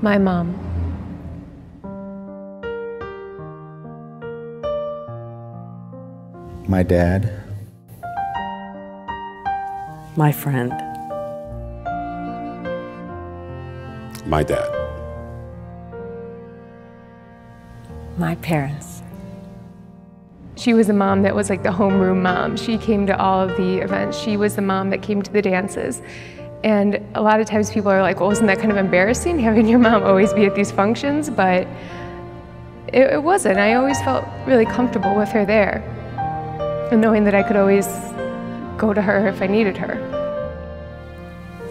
My mom. My dad. My friend. My dad. My parents. She was a mom that was like the homeroom mom. She came to all of the events. She was the mom that came to the dances. And a lot of times people are like, well, isn't that kind of embarrassing having your mom always be at these functions? But it wasn't. I always felt really comfortable with her there, and knowing that I could always go to her if I needed her.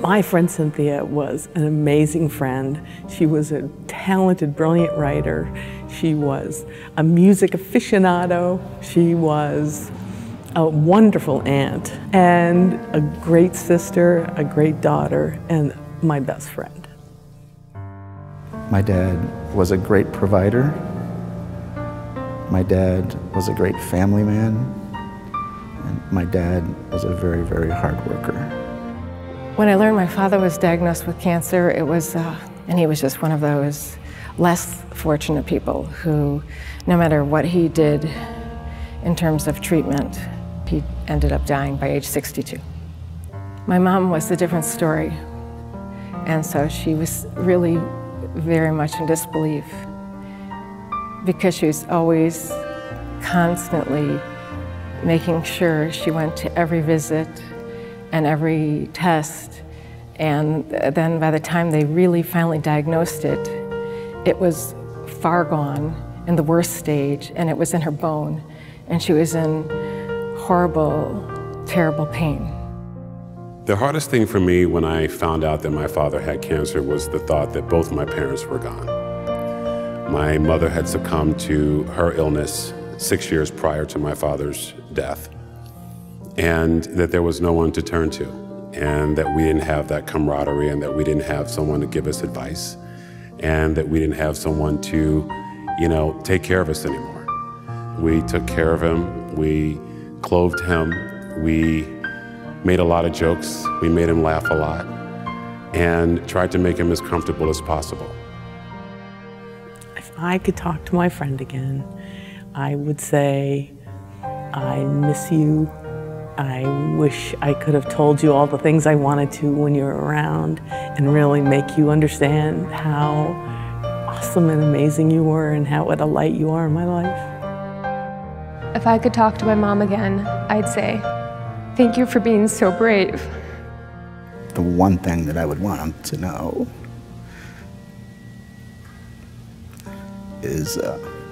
My friend Cynthia was an amazing friend. She was a talented, brilliant writer. She was a music aficionado. She was a wonderful aunt and a great sister, a great daughter, and my best friend. My dad was a great provider. My dad was a great family man. And my dad was a very, very hard worker. When I learned my father was diagnosed with cancer, and he was just one of those less fortunate people who, no matter what he did in terms of treatment, he ended up dying by age 62. My mom was a different story, and so she was really very much in disbelief because she was always constantly making sure she went to every visit and every test, and then by the time they really finally diagnosed it, it was far gone in the worst stage, and it was in her bone, and she was in horrible, terrible pain. The hardest thing for me when I found out that my father had cancer was the thought that both my parents were gone. My mother had succumbed to her illness 6 years prior to my father's death, and that there was no one to turn to, and that we didn't have that camaraderie, and that we didn't have someone to give us advice, and that we didn't have someone to, take care of us anymore. We took care of him, we clothed him, we made a lot of jokes, we made him laugh a lot, and tried to make him as comfortable as possible. If I could talk to my friend again, I would say, I miss you. I wish I could have told you all the things I wanted to when you were around and really make you understand how awesome and amazing you were and what a light you are in my life. If I could talk to my mom again, I'd say, thank you for being so brave. The one thing that I would want him to know is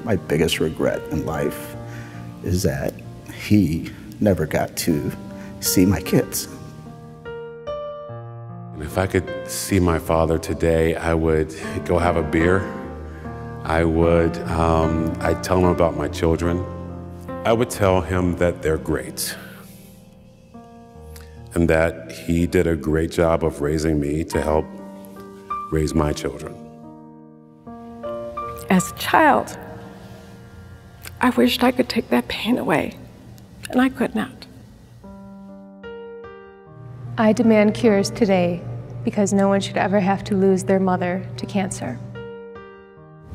my biggest regret in life is that he never got to see my kids. And if I could see my father today, I would go have a beer. I'd tell him about my children. I would tell him that they're great and that he did a great job of raising me to help raise my children. As a child, I wished I could take that pain away, and I could not. I demand cures today because no one should ever have to lose their mother to cancer.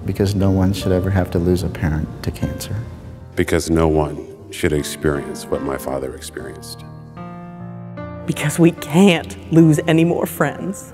Because no one should ever have to lose a parent to cancer. Because no one should experience what my father experienced. Because we can't lose any more friends.